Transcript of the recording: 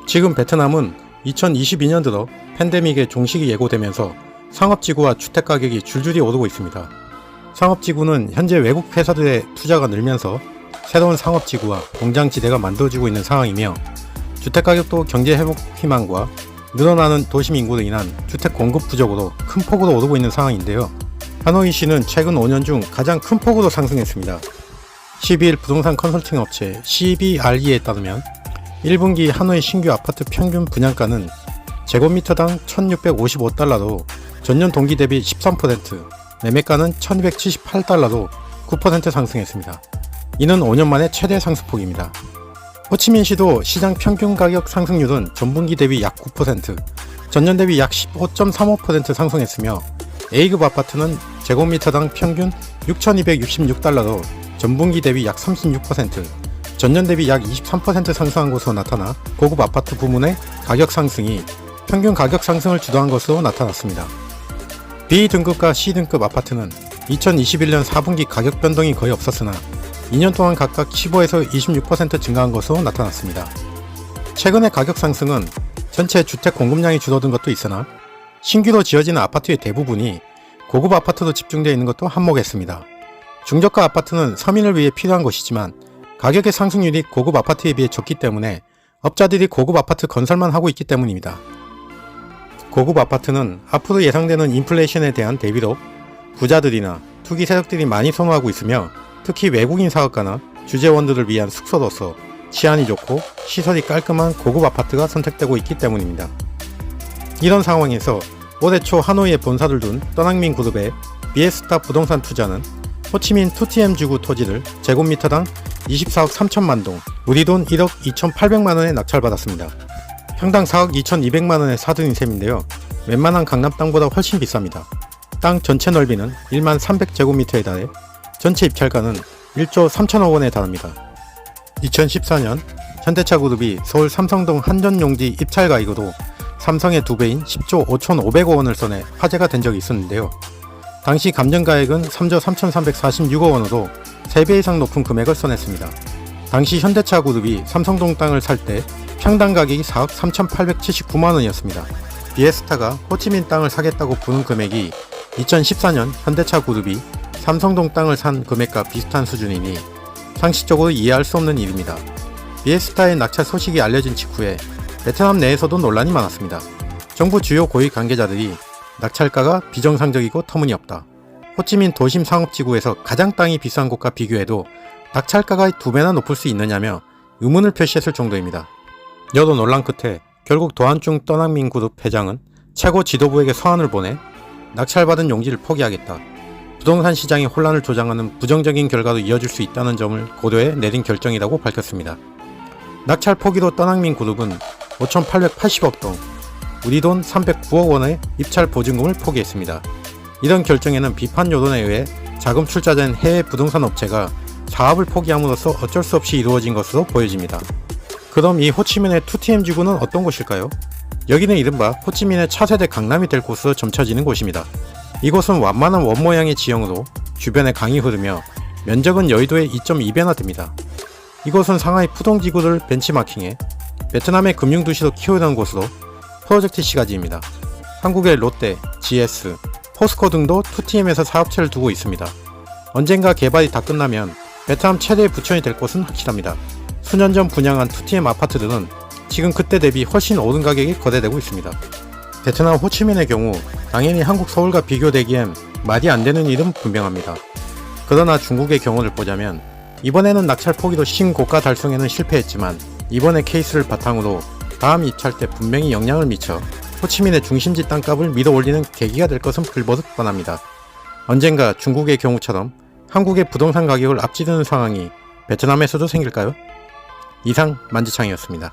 지금 베트남은 2022년 들어 팬데믹의 종식이 예고되면서 상업지구와 주택가격이 줄줄이 오르고 있습니다. 상업지구는 현재 외국 회사들의 투자가 늘면서 새로운 상업지구와 공장지대가 만들어지고 있는 상황이며, 주택가격도 경제회복 희망과 늘어나는 도심 인구로 인한 주택 공급 부족으로 큰 폭으로 오르고 있는 상황인데요. 하노이시는 최근 5년 중 가장 큰 폭으로 상승했습니다. 12일 부동산 컨설팅 업체 CBRE에 따르면 1분기 하노이 신규 아파트 평균 분양가는 제곱미터당 1655달러로 전년 동기 대비 13%, 매매가는 1278달러로 9% 상승했습니다. 이는 5년 만에 최대 상승폭입니다. 호치민시도 시장 평균 가격 상승률은 전분기 대비 약 9%, 전년 대비 약 15.35% 상승했으며, A급 아파트는 제곱미터당 평균 6,266달러로 전분기 대비 약 36%, 전년 대비 약 23% 상승한 것으로 나타나 고급 아파트 부문의 가격 상승이 평균 가격 상승을 주도한 것으로 나타났습니다. B등급과 C등급 아파트는 2021년 4분기 가격 변동이 거의 없었으나 2년 동안 각각 15에서 26% 증가한 것으로 나타났습니다. 최근의 가격 상승은 전체 주택 공급량이 줄어든 것도 있으나 신규로 지어지는 아파트의 대부분이 고급 아파트로 집중되어 있는 것도 한몫했습니다. 중저가 아파트는 서민을 위해 필요한 것이지만 가격의 상승률이 고급 아파트에 비해 적기 때문에 업자들이 고급 아파트 건설만 하고 있기 때문입니다. 고급 아파트는 앞으로 예상되는 인플레이션에 대한 대비로 부자들이나 투기 세력들이 많이 선호하고 있으며, 특히 외국인 사업가나 주재원들을 위한 숙소로서 치안이 좋고 시설이 깔끔한 고급 아파트가 선택되고 있기 때문입니다. 이런 상황에서 올해 초 하노이에 본사를 둔 떠낭민 그룹의 비에스타 부동산 투자는 호치민 2TM 주구 토지를 제곱미터당 24억 3천만 동, 우리 돈 1억 2,800만원에 낙찰받았습니다. 평당 4억 2,200만원에 사들인 셈인데요. 웬만한 강남 땅보다 훨씬 비쌉니다. 땅 전체 넓이는 1만 300제곱미터에 달해 전체 입찰가는 1조 3천억 원에 달합니다. 2014년 현대차그룹이 서울 삼성동 한전용지 입찰 가액으로 삼성의 2배인 10조 5,500억 원을 써내 화제가 된 적이 있었는데요. 당시 감정가액은 3조 3,346억 원으로 3배 이상 높은 금액을 써냈습니다. 당시 현대차그룹이 삼성동 땅을 살 때 평당 가격이 4억 3,879만 원이었습니다. 비에스타가 호치민 땅을 사겠다고 부른 금액이 2014년 현대차그룹이 삼성동 땅을 산 금액과 비슷한 수준이니 상식적으로 이해할 수 없는 일입니다. 비에스타의 낙찰 소식이 알려진 직후에 베트남 내에서도 논란이 많았습니다. 정부 주요 고위 관계자들이 낙찰가가 비정상적이고 터무니없다, 호치민 도심 상업지구에서 가장 땅이 비싼 곳과 비교해도 낙찰가가 2배나 높을 수 있느냐며 의문을 표시했을 정도입니다. 여러 논란 끝에 결국 도안중 떠낭민 그룹 회장은 최고 지도부에게 서한을 보내 낙찰받은 용지를 포기하겠다, 부동산 시장의 혼란을 조장하는 부정적인 결과로 이어질 수 있다는 점을 고려해 내린 결정이라고 밝혔습니다. 낙찰 포기로 떠낭민 그룹은 5,880억 동, 우리 돈 309억 원의 입찰 보증금을 포기했습니다. 이런 결정에는 비판 여론에 의해 자금 출자된 해외 부동산 업체가 사업을 포기함으로써 어쩔 수 없이 이루어진 것으로 보여집니다. 그럼 이 호치민의 2TM 지구는 어떤 곳일까요? 여기는 이른바 호치민의 차세대 강남이 될 곳으로 점쳐지는 곳입니다. 이곳은 완만한 원 모양의 지형으로 주변에 강이 흐르며 면적은 여의도의 2.2배나 됩니다. 이곳은 상하이 푸동지구를 벤치마킹해 베트남의 금융도시로 키우려는 곳으로 프로젝트 시가지입니다. 한국의 롯데, GS, 포스코 등도 2TM에서 사업체를 두고 있습니다. 언젠가 개발이 다 끝나면 베트남 최대의 부천이 될 것은 확실합니다. 수년 전 분양한 2TM 아파트들은 지금 그때 대비 훨씬 오른 가격이 거래되고 있습니다. 베트남 호치민의 경우 당연히 한국 서울과 비교되기엔 말이 안 되는 일은 분명합니다. 그러나 중국의 경우를 보자면 이번에는 낙찰 포기로 신고가 달성에는 실패했지만 이번의 케이스를 바탕으로 다음 입찰 때 분명히 영향을 미쳐 호치민의 중심지 땅값을 밀어 올리는 계기가 될 것은 불보듯 뻔합니다. 언젠가 중국의 경우처럼 한국의 부동산 가격을 앞지르는 상황이 베트남에서도 생길까요? 이상 만지창이었습니다.